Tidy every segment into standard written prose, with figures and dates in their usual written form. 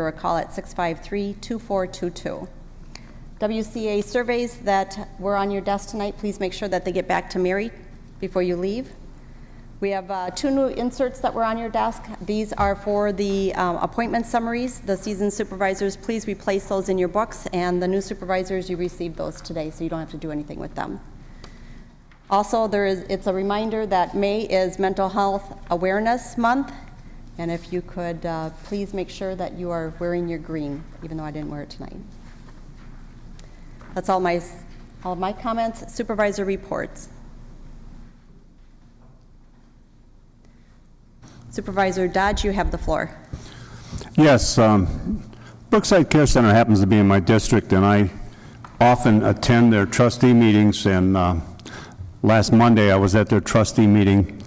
or a call at 653-2422. WCA surveys that were on your desk tonight, please make sure that they get back to Mary before you leave. We have 2 new inserts that were on your desk. These are for the appointment summaries. The seasoned supervisors, please replace those in your books, and the new supervisors, you received those today, so you don't have to do anything with them. Also, it's a reminder that May is Mental Health Awareness Month, and if you could please make sure that you are wearing your green, even though I didn't wear it tonight. That's all of my comments. Supervisor reports. Supervisor Dodge, you have the floor. Yes, Brookside Care Center happens to be in my district, and I often attend their trustee meetings, and last Monday I was at their trustee meeting,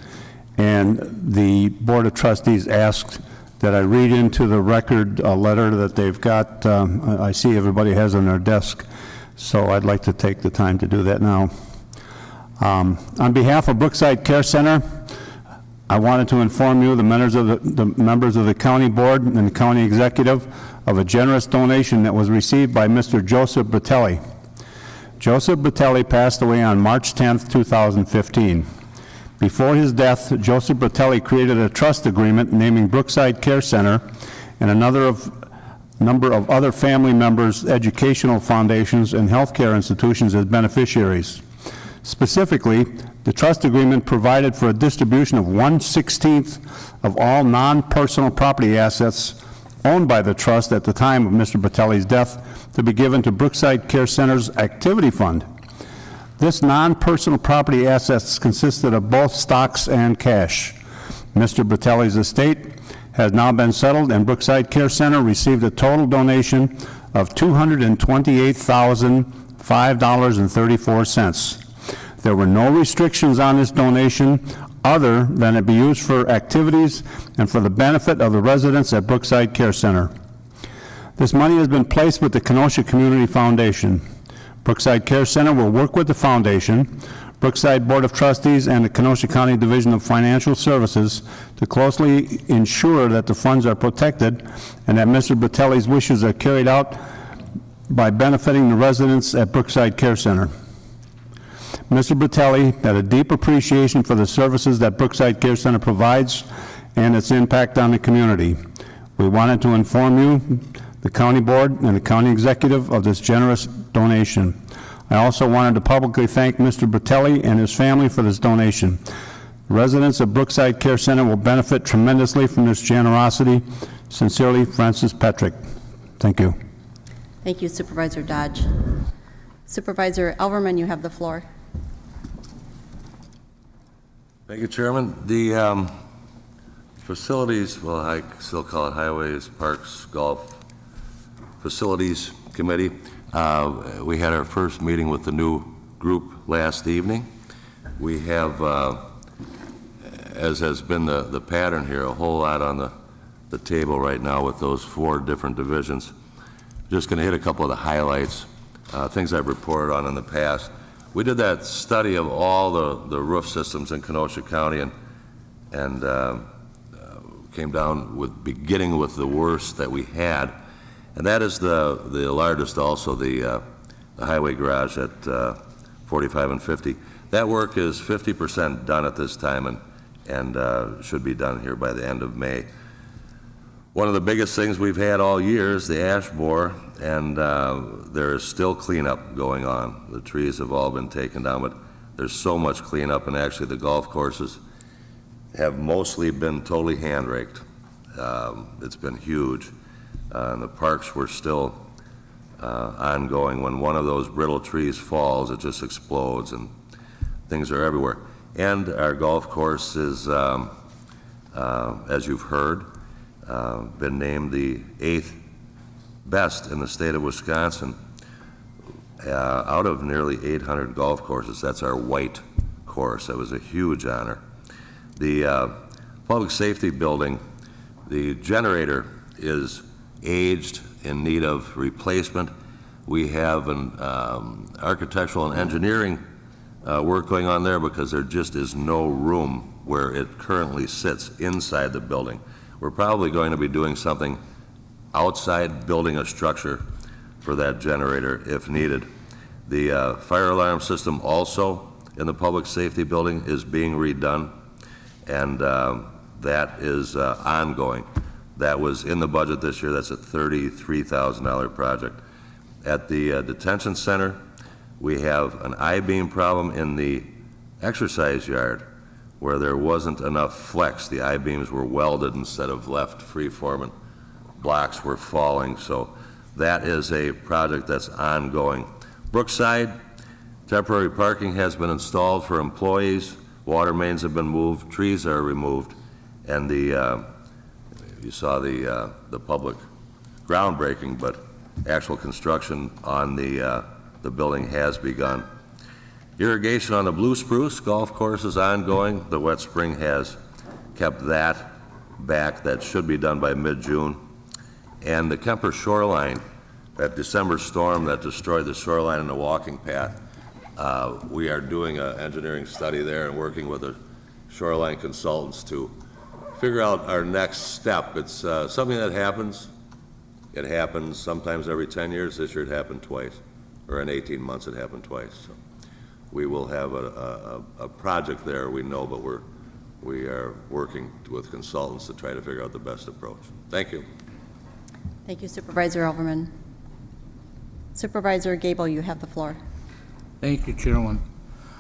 and the Board of Trustees asked that I read into the record a letter that they've got, I see everybody has on their desk, so I'd like to take the time to do that now. On behalf of Brookside Care Center, I wanted to inform you, the members of the county board and the county executive, of a generous donation that was received by Mr. Joseph Bratelli. Joseph Bratelli passed away on March 10th, 2015. Before his death, Joseph Bratelli created a trust agreement naming Brookside Care Center and a number of other family members, educational foundations, and healthcare institutions as beneficiaries. Specifically, the trust agreement provided for a distribution of 1/16 of all non-personal property assets owned by the trust at the time of Mr. Bratelli's death to be given to Brookside Care Center's activity fund. This non-personal property assets consisted of both stocks and cash. Mr. Bratelli's estate has now been settled, and Brookside Care Center received a total donation of $228,005.34. There were no restrictions on this donation other than it be used for activities and for the benefit of the residents at Brookside Care Center. This money has been placed with the Kenosha Community Foundation. Brookside Care Center will work with the foundation, Brookside Board of Trustees, and the Kenosha County Division of Financial Services to closely ensure that the funds are protected and that Mr. Bratelli's wishes are carried out by benefiting the residents at Brookside Care Center. Mr. Bratelli had a deep appreciation for the services that Brookside Care Center provides and its impact on the community. We wanted to inform you, the county board and the county executive, of this generous donation. I also wanted to publicly thank Mr. Bratelli and his family for this donation. Residents of Brookside Care Center will benefit tremendously from this generosity. Sincerely, Francis Petrick. Thank you. Thank you, Supervisor Dodge. Supervisor Elverman, you have the floor. Thank you, Chairman. The facilities, well, I still call it Highways, Parks, Golf Facilities Committee. We had our first meeting with the new group last evening. We have, as has been the pattern here, a whole lot on the table right now with those 4 different divisions. Just going to hit a couple of the highlights, things I've reported on in the past. We did that study of all the roof systems in Kenosha County and came down with beginning with the worst that we had, and that is the largest also, the highway garage at 45 and 50. That work is 50% done at this time and should be done here by the end of May. One of the biggest things we've had all year is the ash borer, and there is still cleanup going on. The trees have all been taken down, but there's so much cleanup, and actually the golf courses have mostly been totally hand raked. It's been huge. And the parks were still ongoing. When one of those brittle trees falls, it just explodes, and things are everywhere. And our golf course is, as you've heard, been named the 8th best in the state of Wisconsin out of nearly 800 golf courses. That's our white course. That was a huge honor. The public safety building, the generator is aged, in need of replacement. We have an architectural and engineering work going on there because there just is no room where it currently sits inside the building. We're probably going to be doing something outside building a structure for that generator if needed. The fire alarm system also in the public safety building is being redone, and that is ongoing. That was in the budget this year. That's a $33,000 project. At the detention center, we have an I-beam problem in the exercise yard where there wasn't enough flex. The I-beams were welded instead of left free-forming. Blocks were falling, so that is a project that's ongoing. Brookside, temporary parking has been installed for employees, water mains have been moved, trees are removed, and you saw the public groundbreaking, but actual construction on the building has begun. Irrigation on the Blue Spruce Golf Course is ongoing. The wet spring has kept that back. That should be done by mid-June. And the Kemper shoreline, that December storm that destroyed the shoreline and the walking path, we are doing an engineering study there and working with the shoreline consultants to figure out our next step. It's something that happens. It happens sometimes every 10 years. This year it happened twice, or in 18 months it happened twice. So we will have a project there, we know, but we are working with consultants to try to figure out the best approach. Thank you. Thank you, Supervisor Overman. Supervisor Gable, you have the floor. Thank you, Chairman.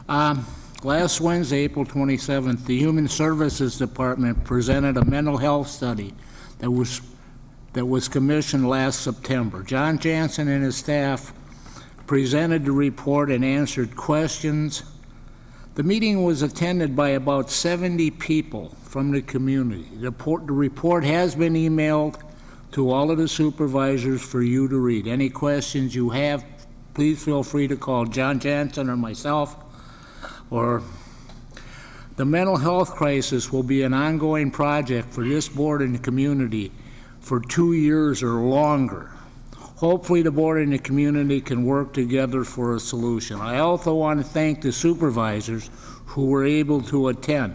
Last Wednesday, April 27th, the Human Services Department presented a mental health study that was commissioned last September. John Jansen and his staff presented the report and answered questions. The meeting was attended by about 70 people from the community. The report has been emailed to all of the supervisors for you to read. Any questions you have, please feel free to call John Jansen or myself. The mental health crisis will be an ongoing project for this board and the community for 2 years or longer. Hopefully the board and the community can work together for a solution. I also want to thank the supervisors who were able to attend.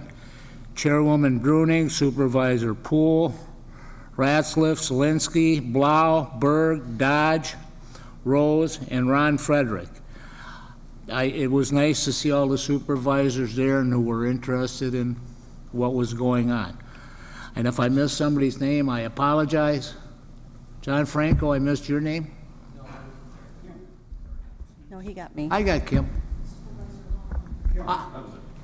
Chairwoman Bruning, Supervisor Poole, Ratzliff, Zielinski, Blau, Berg, Dodge, Rose, and Ron Frederick. It was nice to see all the supervisors there and who were interested in what was going on. And if I missed somebody's name, I apologize. John Franco, I missed your name? No, he got me. I got Kim.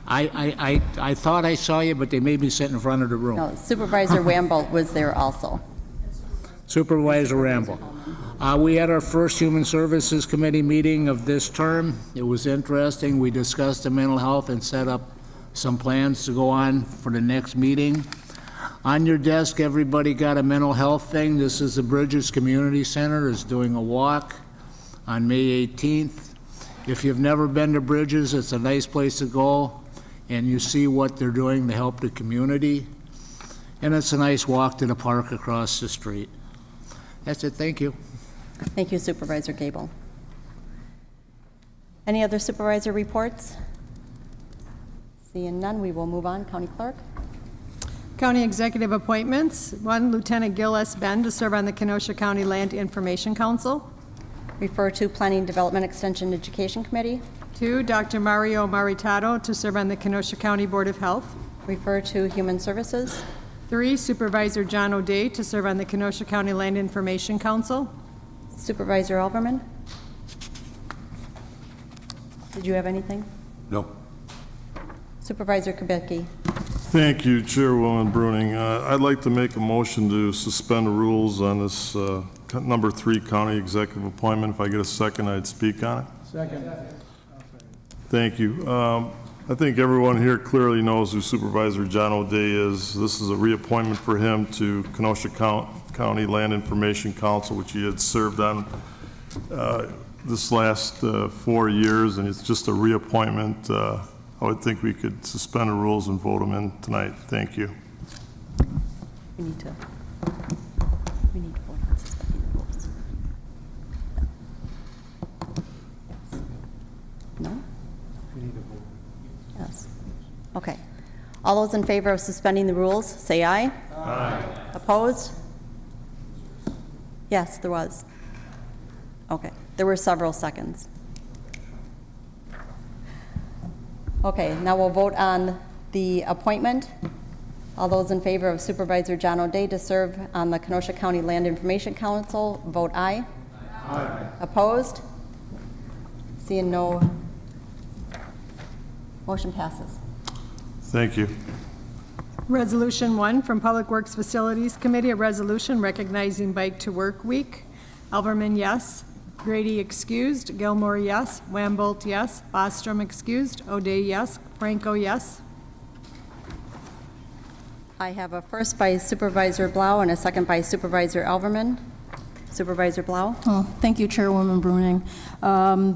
I thought I saw you, but they made me sit in front of the room. No, Supervisor Wamble was there also. Supervisor Ramble. We had our first Human Services Committee meeting of this term. It was interesting. We discussed the mental health and set up some plans to go on for the next meeting. On your desk, everybody got a mental health thing. This is the Bridges Community Center is doing a walk on May 18th. If you've never been to Bridges, it's a nice place to go, and you see what they're doing to help the community. And it's a nice walk to the park across the street. That's it. Thank you. Thank you, Supervisor Gable. Any other supervisor reports? Seeing none, we will move on. County Clerk. County Executive Appointments. 1, Lieutenant Gil S. Ben to serve on the Kenosha County Land Information Council. Refer to Planning Development Extension Education Committee. 2, Dr. Mario Maritato to serve on the Kenosha County Board of Health. Refer to Human Services. 3, Supervisor John O'Day to serve on the Kenosha County Land Information Council. Supervisor Overman. Did you have anything? No. Supervisor Kubicki. Thank you, Chairwoman Bruning. I'd like to make a motion to suspend the rules on this number 3 county executive appointment. If I get a second, I'd speak on it. Second. Thank you. I think everyone here clearly knows who Supervisor John O'Day is. This is a reappointment for him to Kenosha County Land Information Council, which he had served on this last 4 years, and it's just a reappointment. I would think we could suspend the rules and vote them in tonight. Thank you. We need to vote on suspending the rules. No? Yes. Okay. All those in favor of suspending the rules, say aye. Aye. Opposed? Yes, there was. Okay, there were several seconds. Okay, now we'll vote on the appointment. All those in favor of Supervisor John O'Day to serve on the Kenosha County Land Information Council, vote aye. Aye. Opposed? Seeing no, motion passes. Thank you. Resolution 1 from Public Works Facilities Committee, a resolution recognizing Bike to Work Week. Alverman, yes. Grady excused. Gilmore, yes. Wambolt, yes. Bostrom excused. O'Day, yes. Franco, yes. I have a first by Supervisor Blau and a second by Supervisor Alverman. Supervisor Blau? Oh, thank you, Chairwoman Bruning.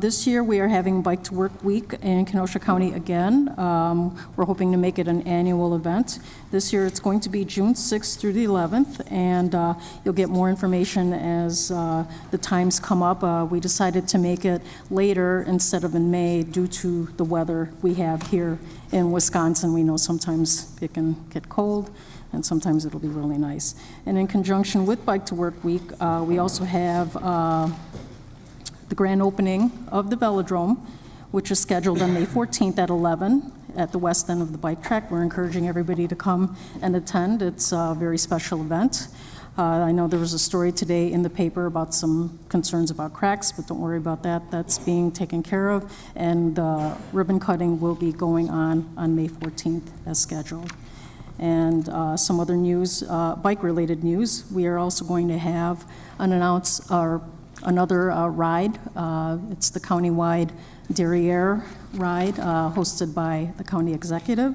This year, we are having Bike to Work Week in Kenosha County again. We're hoping to make it an annual event. This year, it's going to be June 6th through the 11th, and you'll get more information as the times come up. We decided to make it later instead of in May due to the weather we have here in Wisconsin. We know sometimes it can get cold, and sometimes it'll be really nice. And in conjunction with Bike to Work Week, we also have the grand opening of the Velodrome, which is scheduled on May 14th at 11 at the west end of the bike track. We're encouraging everybody to come and attend. It's a very special event. I know there was a story today in the paper about some concerns about cracks, but don't worry about that. That's being taken care of, and ribbon cutting will be going on May 14th as scheduled. And some other news, bike-related news. We are also going to have another ride. It's the countywide Derriere ride hosted by the county executive.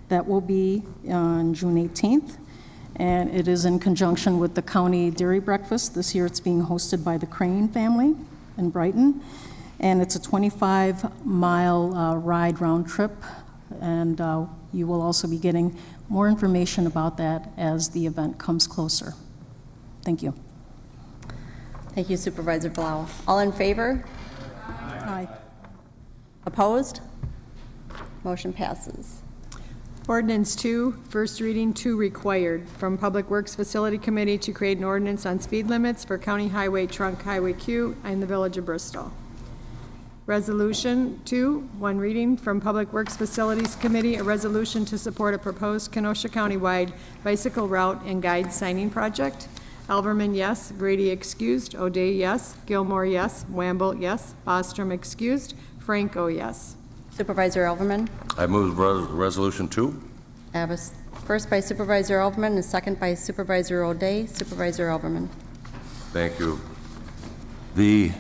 That will be on June 18th. And it is in conjunction with the county dairy breakfast. This year it's being hosted by the Crane family in Brighton. And it's a 25-mile ride round trip. And you will also be getting more information about that as the event comes closer. Thank you. Thank you, Supervisor Blau. All in favor? Aye. Opposed? Motion passes. Ordinance 2, first reading, 2 required, from Public Works Facility Committee to create an ordinance on speed limits for County Highway Trunk Highway Q in the Village of Bristol. Resolution 2, 1 reading, from Public Works Facilities Committee, a resolution to support a proposed Kenosha County-wide bicycle route and guide signing project. Alverman, yes. Grady excused. O'Day, yes. Gilmore, yes. Wambolt, yes. Bostrom excused. Franco, yes. Supervisor Alverman? I move Resolution 2. I have a first by Supervisor Alverman and a second by Supervisor O'Day. Supervisor Alverman. Thank you. The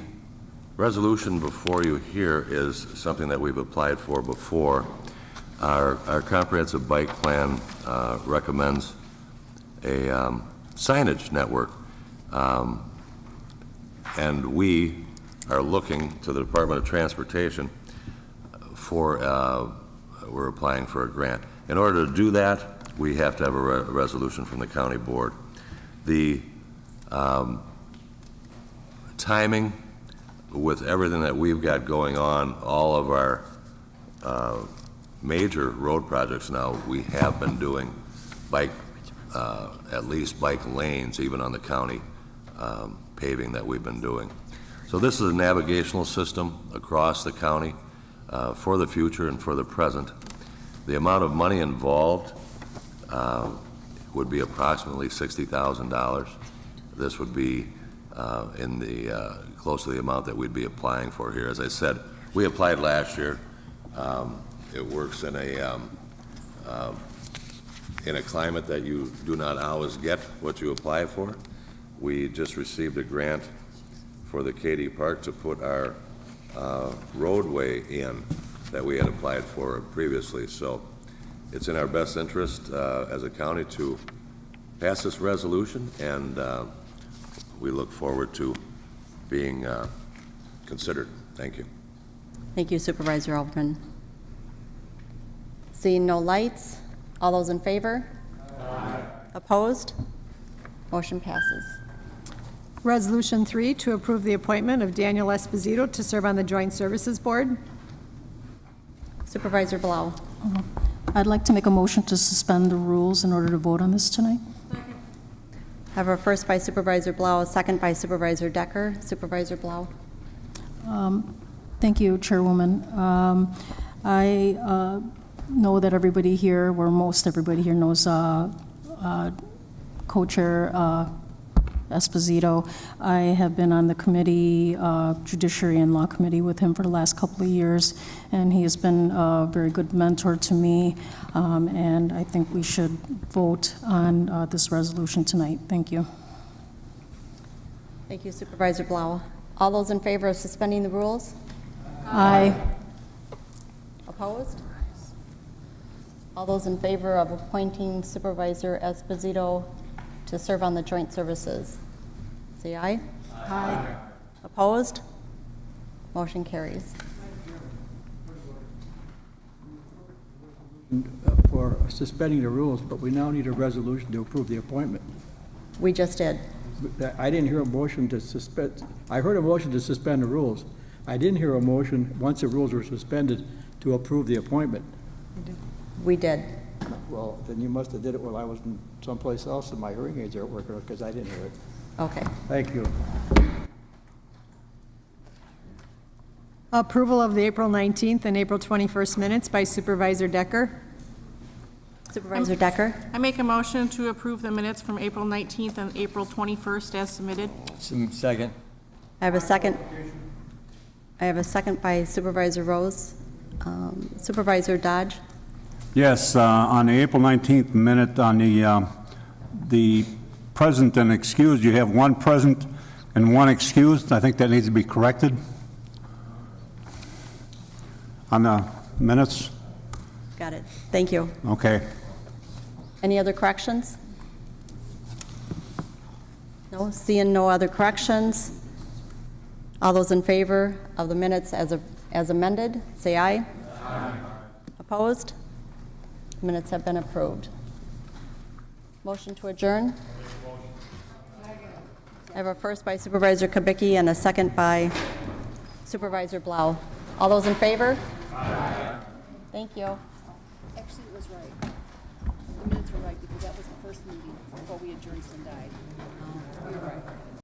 resolution before you here is something that we've applied for before. Our comprehensive bike plan recommends a signage network, and we are looking to the Department of Transportation for, we're applying for a grant. In order to do that, we have to have a resolution from the county board. The timing with everything that we've got going on, all of our major road projects now, we have been doing bike, at least bike lanes, even on the county paving that we've been doing. So this is a navigational system across the county for the future and for the present. The amount of money involved would be approximately $60,000. This would be in the close to the amount that we'd be applying for here. As I said, we applied last year. It works in a climate that you do not always get what you apply for. We just received a grant for the Katy Park to put our roadway in that we had applied for previously. So it's in our best interest as a county to pass this resolution, and we look forward to being considered. Thank you. Thank you, Supervisor Alverman. Seeing no lights, all those in favor? Aye. Opposed? Motion passes. Resolution 3, to approve the appointment of Daniel Esposito to serve on the Joint Services Board. Supervisor Blau. I'd like to make a motion to suspend the rules in order to vote on this tonight. I have a first by Supervisor Blau, a second by Supervisor Decker. Supervisor Blau. Thank you, Chairwoman. I know that everybody here, or most everybody here knows Co-Chair Esposito. I have been on the committee, Judiciary and Law Committee with him for the last couple of years, and he has been a very good mentor to me, and I think we should vote on this resolution tonight. Thank you. Thank you, Supervisor Blau. All those in favor of suspending the rules? Aye. Opposed? All those in favor of appointing Supervisor Esposito to serve on the joint services? Say aye. Aye. Opposed? Motion carries. For suspending the rules, but we now need a resolution to approve the appointment. We just did. I didn't hear a motion to suspend, I heard a motion to suspend the rules. I didn't hear a motion, once the rules were suspended, to approve the appointment. We did. Well, then you must have did it while I was in someplace else and my hearing aids aren't working, because I didn't hear it. Okay. Thank you. Approval of the April 19th and April 21st minutes by Supervisor Decker. Supervisor Decker. I make a motion to approve the minutes from April 19th and April 21st as submitted. Second. I have a second. I have a second by Supervisor Rose. Supervisor Dodge. Yes, on the April 19th minute, on the present and excused, you have one present and one excused. I think that needs to be corrected on the minutes. Got it. Thank you. Okay. Any other corrections? No, seeing no other corrections. All those in favor of the minutes as amended, say aye. Aye. Opposed? Minutes have been approved. Motion to adjourn? I have a first by Supervisor Kubicki and a second by Supervisor Blau. All those in favor? Aye. Thank you. Actually, it was right. The minutes were right because that was the first meeting before we adjourned and died. You're right.